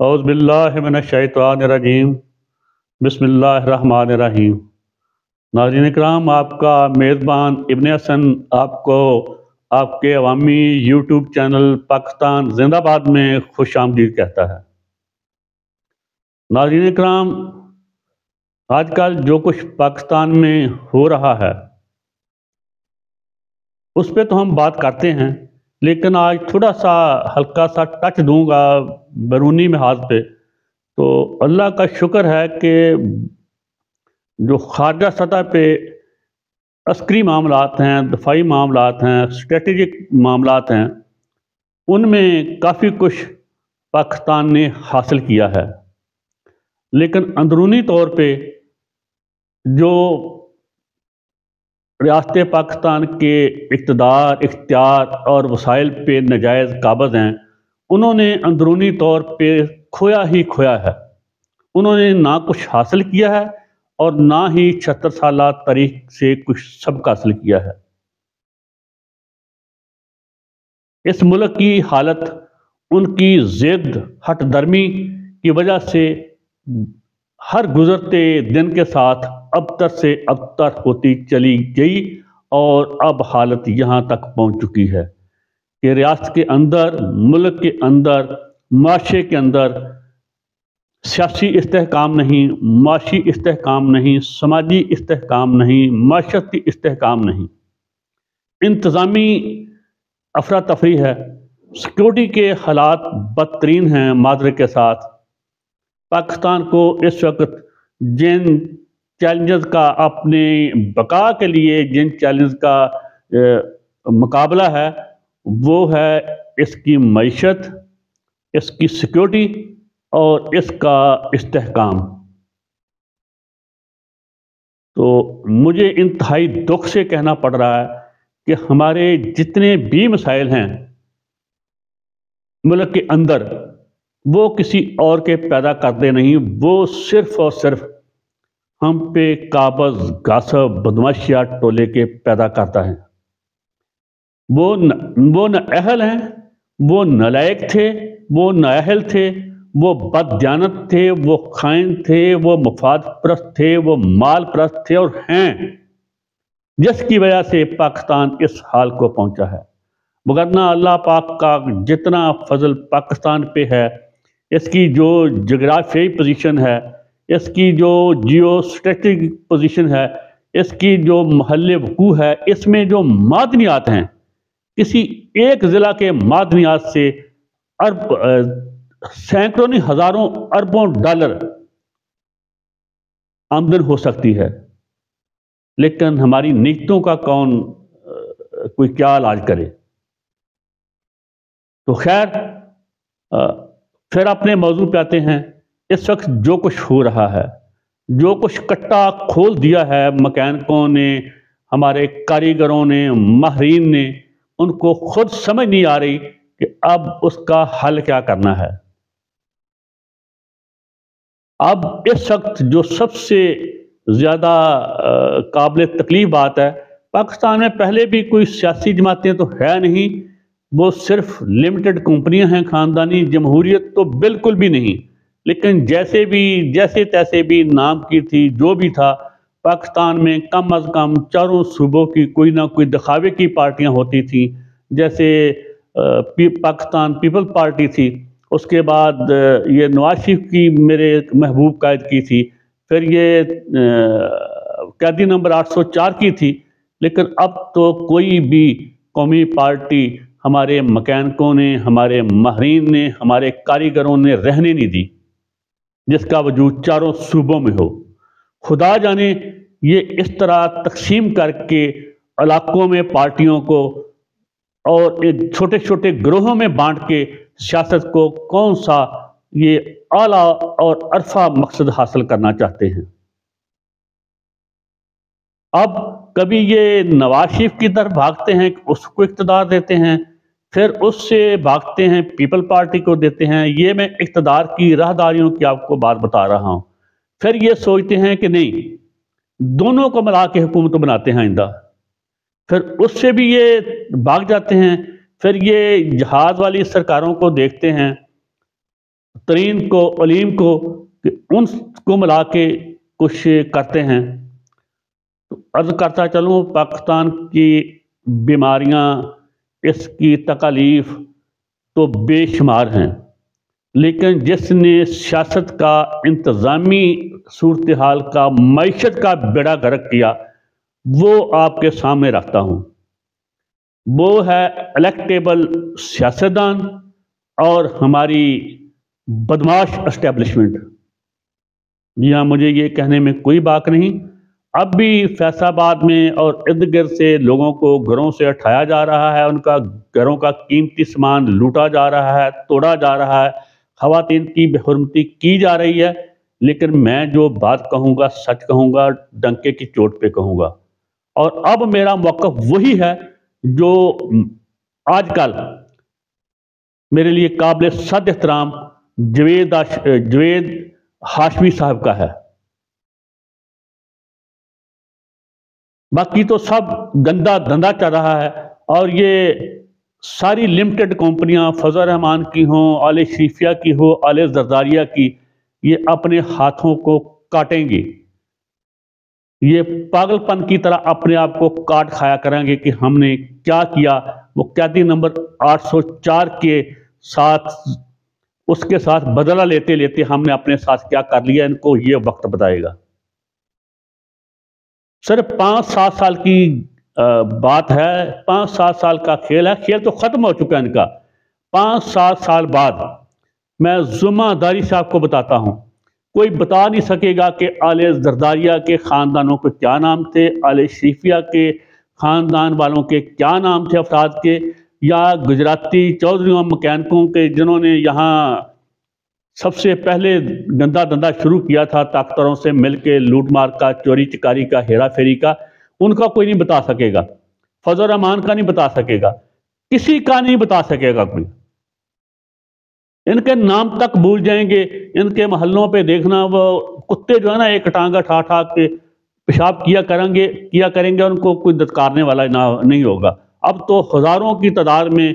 اعوذ باللہ من الشیطان الرجیم بسم اللہ الرحمن الرحیم۔ ناظرین اکرام، آپ کا میزبان ابن حسن آپ کو آپ کے عوامی یوٹیوب چینل پاکستان زندہ آباد میں خوش آمدید کہتا ہے۔ ناظرین اکرام، آج کل جو کچھ پاکستان میں ہو رہا ہے اس پہ تو ہم بات کرتے ہیں، لیکن آج تھوڑا سا ہلکا سا ٹچ دوں گا بیرونی محاذ پہ۔ تو اللہ کا شکر ہے کہ جو خارجہ سطح پہ عسکری معاملات ہیں، دفاعی معاملات ہیں، اسٹریٹجک معاملات ہیں، ان میں کافی کچھ پاکستان نے حاصل کیا ہے، لیکن اندرونی طور پہ جو ریاست پاکستان کے اقتدار، اختیار اور وسائل پہ ناجائز قابض ہیں، انہوں نے اندرونی طور پہ کھویا ہی کھویا ہے۔ انہوں نے نہ کچھ حاصل کیا ہے اور نہ ہی 76 سالہ تاریخ سے کچھ سبق حاصل کیا ہے۔ اس ملک کی حالت ان کی ضد، ہٹ درمی کی وجہ سے ہر گزرتے دن کے ساتھ ابتر سے ابتر ہوتی چلی گئی، اور اب حالت یہاں تک پہنچ چکی ہے کہ ریاست کے اندر، ملک کے اندر، معاشرے کے اندر سیاسی استحکام نہیں، معاشی استحکام نہیں، سماجی استحکام نہیں، معاشرتی استحکام نہیں، انتظامی افراتفری ہے، سیکورٹی کے حالات بدترین ہیں۔ معذرت کے ساتھ پاکستان کو اس وقت جن چیلنجز کا، اپنے بقا کے لیے جن چیلنج کا مقابلہ ہے، وہ ہے اس کی معیشت، اس کی سیکورٹی اور اس کا استحکام۔ تو مجھے انتہائی دکھ سے کہنا پڑ رہا ہے کہ ہمارے جتنے بھی مسائل ہیں ملک کے اندر، وہ کسی اور کے پیدا کرتے نہیں، وہ صرف اور صرف ہم پہ قابض، غاصب، بدماشیہ ٹولے کے پیدا کرتا ہے۔ وہ نہ اہل ہیں، وہ نالائق تھے، وہ نااہل تھے، وہ بددیانت تھے، وہ خائن تھے، وہ مفاد پرست تھے، وہ مال پرست تھے اور ہیں، جس کی وجہ سے پاکستان اس حال کو پہنچا ہے۔ وگرنہ اللہ پاک کا جتنا فضل پاکستان پہ ہے، اس کی جو جغرافیائی پوزیشن ہے، اس کی جو جیو اسٹریٹجک پوزیشن ہے، اس کی جو محل وقوع ہے، اس میں جو معدنیات ہیں، کسی ایک ضلع کے معدنیات سے سینکڑوں نہیں ہزاروں اربوں ڈالر آمدن ہو سکتی ہے، لیکن ہماری نیتوں کا کون کوئی کیا علاج کرے؟ تو خیر، پھر اپنے موضوع پہ آتے ہیں۔ اس وقت جو کچھ ہو رہا ہے، جو کچھ کٹا کھول دیا ہے مکینکوں نے، ہمارے کاریگروں نے، ماہرین نے، ان کو خود سمجھ نہیں آ رہی کہ اب اس کا حل کیا کرنا ہے۔ اب اس وقت جو سب سے زیادہ قابل تکلیف بات ہے، پاکستان میں پہلے بھی کوئی سیاسی جماعتیں تو ہے نہیں، وہ صرف لمیٹڈ کمپنیاں ہیں، خاندانی جمہوریت تو بالکل بھی نہیں، لیکن جیسے تیسے بھی نام کی تھی، جو بھی تھا، پاکستان میں کم از کم چاروں صوبوں کی کوئی نہ کوئی دکھاوے کی پارٹیاں ہوتی تھیں، جیسے پاکستان پیپل پارٹی تھی، اس کے بعد یہ نواز شریف کی میرے محبوب قائد کی تھی، پھر یہ قیدی نمبر 804 کی تھی، لیکن اب تو کوئی بھی قومی پارٹی ہمارے مکینکوں نے، ہمارے ماہرین نے، ہمارے کاریگروں نے رہنے نہیں دی جس کا وجود چاروں صوبوں میں ہو۔ خدا جانے یہ اس طرح تقسیم کر کے علاقوں میں پارٹیوں کو اور ایک چھوٹے چھوٹے گروہوں میں بانٹ کے سیاست کو کون سا یہ اعلیٰ اور عرفہ مقصد حاصل کرنا چاہتے ہیں۔ اب کبھی یہ نواز شریف کی طرف بھاگتے ہیں، اس کو اقتدار دیتے ہیں، پھر اس سے بھاگتے ہیں پیپل پارٹی کو دیتے ہیں۔ یہ میں اقتدار کی راہداریوں کی آپ کو بات بتا رہا ہوں۔ پھر یہ سوچتے ہیں کہ نہیں، دونوں کو ملا کے حکومت بناتے ہیں آئندہ، پھر اس سے بھی یہ بھاگ جاتے ہیں۔ پھر یہ جہاد والی سرکاروں کو دیکھتے ہیں ترین کو علیم کو کہ ان کو ملا کے کچھ کرتے ہیں۔ تو عرض کرتا چلوں پاکستان کی بیماریاں، اس کی تکالیف تو بے شمار ہیں، لیکن جس نے سیاست کا، انتظامی صورتحال کا، معیشت کا بیڑا غرق کیا وہ آپ کے سامنے رکھتا ہوں۔ وہ ہے الیکٹیبل سیاستدان اور ہماری بدماش اسٹیبلشمنٹ۔ جی ہاں، مجھے یہ کہنے میں کوئی باک نہیں، اب بھی فیصل آباد میں اور ارد گرد سے لوگوں کو گھروں سے اٹھایا جا رہا ہے، ان کا گھروں کا قیمتی سامان لوٹا جا رہا ہے، توڑا جا رہا ہے، خواتین کی بے حرمتی کی جا رہی ہے، لیکن میں جو بات کہوں گا سچ کہوں گا، ڈنکے کی چوٹ پہ کہوں گا۔ اور اب میرا موقف وہی ہے جو آج کل میرے لیے قابل صد احترام جوید ہاشمی صاحب کا ہے۔ باقی تو سب گندا دھندا چل رہا ہے، اور یہ ساری لمیٹڈ کمپنیاں، فضل الرحمان کی ہوں، آل شریفیہ کی ہو، آل زرداریہ کی، یہ اپنے ہاتھوں کو کاٹیں گے، یہ پاگل پن کی طرح اپنے آپ کو کاٹ کھایا کریں گے کہ ہم نے کیا کیا۔ وہ قیدی نمبر 804 کے ساتھ، اس کے ساتھ بدلہ لیتے لیتے ہم نے اپنے ساتھ کیا کر لیا، ان کو یہ وقت بتائے گا۔ صرف 5-7 سال کی بات ہے، 5-7 سال کا کھیل ہے، کھیل تو ختم ہو چکا ہے ان کا۔ 5-7 سال بعد میں ذمہ داری سے آپ کو بتاتا ہوں، کوئی بتا نہیں سکے گا کہ آل زرداریہ کے خاندانوں کے کیا نام تھے، آل شریفیہ کے خاندان والوں کے کیا نام تھے افراد کے، یا گجراتی چودھریوں مکینکوں کے جنہوں نے یہاں سب سے پہلے گندا دھندا شروع کیا تھا، طاقتوروں سے مل کے لوٹ مار کا، چوری چکاری کا، ہیرا پھیری کا، ان کا کوئی نہیں بتا سکے گا۔ فضل الرحمان کا نہیں بتا سکے گا، کسی کا نہیں بتا سکے گا کوئی۔ ان کے نام تک بھول جائیں گے۔ ان کے محلوں پہ دیکھنا وہ کتے جو ہے نا ایک ٹانگا ٹھا ٹھا کے پیشاب کیا کریں گے، ان کو کوئی دتکارنے والا نہیں ہوگا۔ اب تو ہزاروں کی تعداد میں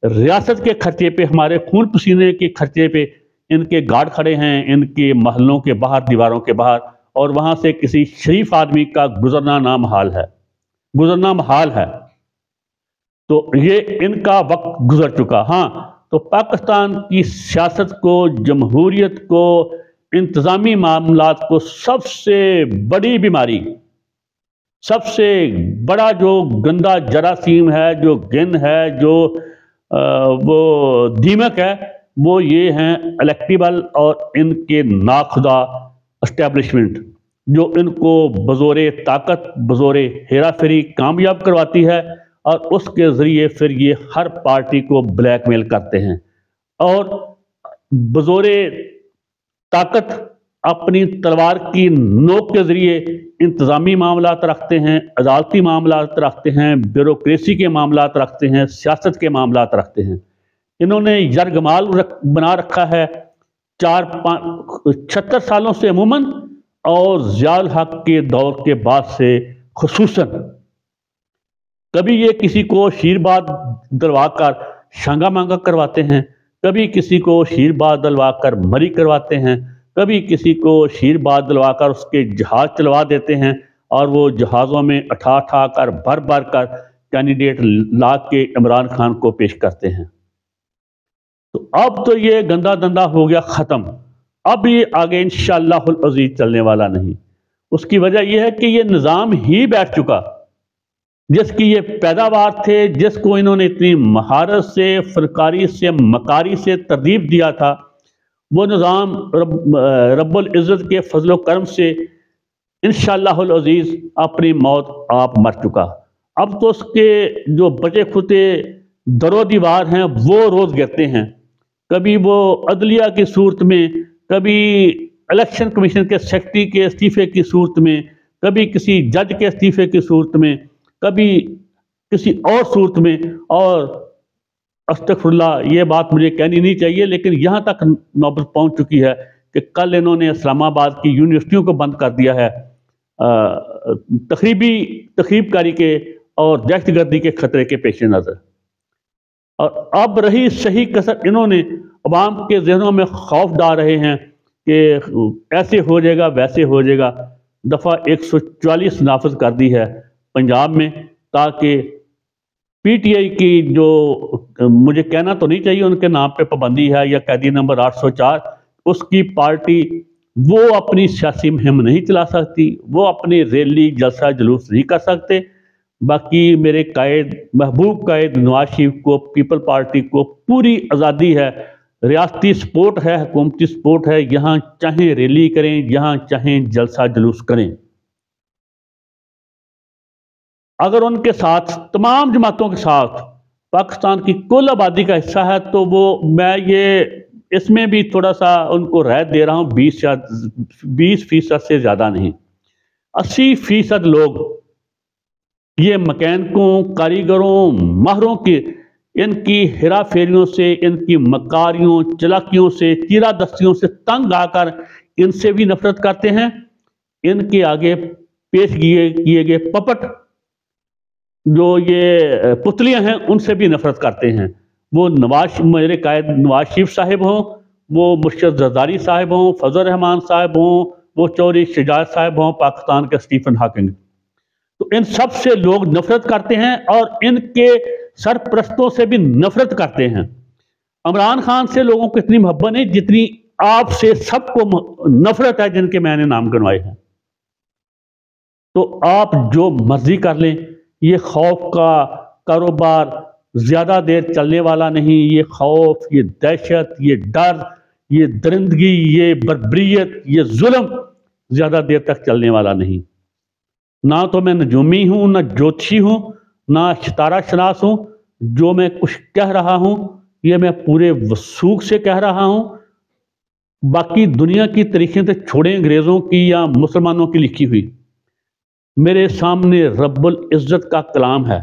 ریاست کے خرچے پہ، ہمارے خون پسینے کے خرچے پہ ان کے گارڈ کھڑے ہیں، ان کے محلوں کے باہر، دیواروں کے باہر، اور وہاں سے کسی شریف آدمی کا گزرنا نامحال ہے۔ تو یہ ان کا وقت گزر چکا۔ ہاں، تو پاکستان کی سیاست کو، جمہوریت کو، انتظامی معاملات کو سب سے بڑی بیماری، سب سے بڑا جو گندا جراثیم ہے، جو گن ہے، جو وہ دیمک ہے، وہ یہ ہیں الیکٹیبل اور ان کے ناخدا اسٹیبلشمنٹ، جو ان کو بزور طاقت، بزور ہیرا پھیری کامیاب کرواتی ہے، اور اس کے ذریعے پھر یہ ہر پارٹی کو بلیک میل کرتے ہیں، اور بزور طاقت اپنی تلوار کی نوک کے ذریعے انتظامی معاملات رکھتے ہیں، عدالتی معاملات رکھتے ہیں، بیوروکریسی کے معاملات رکھتے ہیں، سیاست کے معاملات رکھتے ہیں۔ انہوں نے یرغمال بنا رکھا ہے 76 سالوں سے عموماً، اور ضیاء الحق کے دور کے بعد سے خصوصاً۔ کبھی یہ کسی کو شیر باد دلوا کر شانگا مانگا کرواتے ہیں، کبھی کسی کو شیر باد دلوا کر مری کرواتے ہیں، کبھی کسی کو شیر باد دلوا کر اس کے جہاز چلوا دیتے ہیں، اور وہ جہازوں میں اٹھا کر بھر کر کینڈیڈیٹ لا کے عمران خان کو پیش کرتے ہیں۔ تو اب تو یہ گندا دندا ہو گیا ختم، اب یہ آگے انشاءاللہ العزیز چلنے والا نہیں۔ اس کی وجہ یہ ہے کہ یہ نظام ہی بیٹھ چکا، جس کی یہ پیداوار تھے، جس کو انہوں نے اتنی مہارت سے، فنکاری سے، مکاری سے ترتیب دیا تھا، وہ نظام رب العزت کے فضل و کرم سے انشاءاللہ العزیز اپنی موت آپ مر چکا۔ اب تو اس کے جو بچے کھوتے در و دیوار ہیں وہ روز گرتے ہیں، کبھی وہ عدلیہ کی صورت میں، کبھی الیکشن کمیشن کے سیکرٹری کے استعفے کی صورت میں، کبھی کسی جج کے استعفے کی صورت میں، کبھی کسی اور صورت میں، اور استغفر اللہ، یہ بات مجھے کہنی نہیں چاہیے، لیکن یہاں تک نوبت پہنچ چکی ہے کہ کل انہوں نے اسلام آباد کی یونیورسٹیوں کو بند کر دیا ہے تخریب کاری کے اور دہشت گردی کے خطرے کے پیش نظر۔ اور اب رہی صحیح کسر انہوں نے عوام کے ذہنوں میں خوف ڈال رہے ہیں کہ ایسے ہو جائے گا ویسے ہو جائے گا، دفعہ 144 نافذ کر دی ہے پنجاب میں، تاکہ پی ٹی آئی کی جو مجھے کہنا تو نہیں چاہیے ان کے نام پہ پابندی ہے یا قیدی نمبر 804، اس کی پارٹی وہ اپنی سیاسی مہم نہیں چلا سکتی، وہ اپنی ریلی جلسہ جلوس نہیں کر سکتے۔ باقی میرے قائد محبوب قائد نواز شریف کو، پیپل پارٹی کو پوری آزادی ہے، ریاستی سپورٹ ہے، حکومتی سپورٹ ہے، یہاں چاہیں ریلی کریں، یہاں چاہیں جلسہ جلوس کریں۔ اگر ان کے ساتھ تمام جماعتوں کے ساتھ پاکستان کی کل آبادی کا حصہ ہے تو وہ میں اس میں بھی تھوڑا سا ان کو رائے دے رہا ہوں، 20% سے زیادہ نہیں، 80% لوگ یہ مکینکوں، کاریگروں، ماہروں کے ان کی ہیرا پھیریوں سے، ان کی مکاریوں، چلاکیوں سے، چیرہ دستیوں سے تنگ آ کر ان سے بھی نفرت کرتے ہیں۔ ان کے آگے پیش کیے گئے پپٹ جو یہ پتلیاں ہیں ان سے بھی نفرت کرتے ہیں۔ وہ میرے قائد نواز شریف صاحب ہوں، وہ مرشد زرداری صاحب ہوں، فضل الرحمان صاحب ہوں، وہ چودھری شجاعت صاحب ہوں، پاکستان کے اسٹیفن ہاکنگ، تو ان سب سے لوگ نفرت کرتے ہیں اور ان کے سرپرستوں سے بھی نفرت کرتے ہیں۔ عمران خان سے لوگوں کو اتنی محبت نہیں جتنی آپ سے سب کو نفرت ہے جن کے میں نے نام گنوائے ہیں۔ تو آپ جو مرضی کر لیں، یہ خوف کا کاروبار زیادہ دیر چلنے والا نہیں۔ یہ خوف، یہ دہشت، یہ ڈر، یہ درندگی، یہ بربریت، یہ ظلم زیادہ دیر تک چلنے والا نہیں۔ نہ تو میں نجومی ہوں، نہ جوتشی ہوں، نہ ستارہ شناس ہوں۔ جو میں کچھ کہہ رہا ہوں یہ میں پورے وثوق سے کہہ رہا ہوں۔ باقی دنیا کی تاریخیں تو چھوڑیں، انگریزوں کی یا مسلمانوں کی لکھی ہوئی، میرے سامنے رب العزت کا کلام ہے،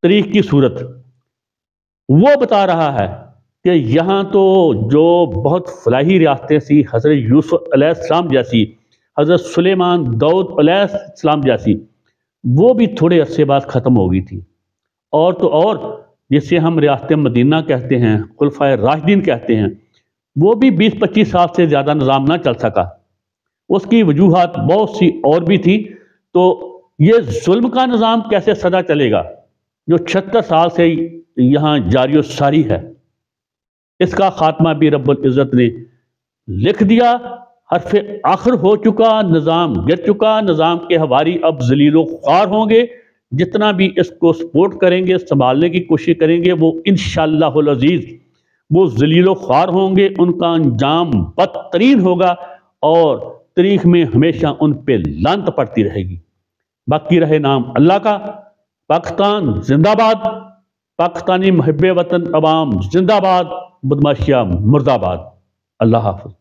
تاریخ کی صورت، وہ بتا رہا ہے کہ یہاں تو جو بہت فلاحی ریاستیں سی، حضرت یوسف علیہ السلام جیسی، حضرت سلیمان داؤد علیہ السلام جیسی، وہ بھی تھوڑے عرصے بعد ختم ہو گئی تھی۔ اور تو اور جسے ہم ریاست مدینہ کہتے ہیں، خلفائے راشدین کہتے ہیں، وہ بھی 20-25 سال سے زیادہ نظام نہ چل سکا۔ اس کی وجوہات بہت سی اور بھی تھی۔ تو یہ ظلم کا نظام کیسے سدا چلے گا جو 76 سال سے یہاں جاری و ساری ہے؟ اس کا خاتمہ بھی رب العزت نے لکھ دیا، حرف آخر ہو چکا، نظام گر چکا، نظام کے حواری اب ذلیل و خوار ہوں گے۔ جتنا بھی اس کو سپورٹ کریں گے، سنبھالنے کی کوشش کریں گے، وہ انشاءاللہ العزیز وہ ذلیل و خوار ہوں گے، ان کا انجام بدترین ہوگا اور تاریخ میں ہمیشہ ان پہ لعنت پڑتی رہے گی۔ باقی رہے نام اللہ کا۔ پاکستان زندہ باد، پاکستانی محب وطن عوام زندہ باد، بدماشیہ مردہ باد۔ اللہ حافظ۔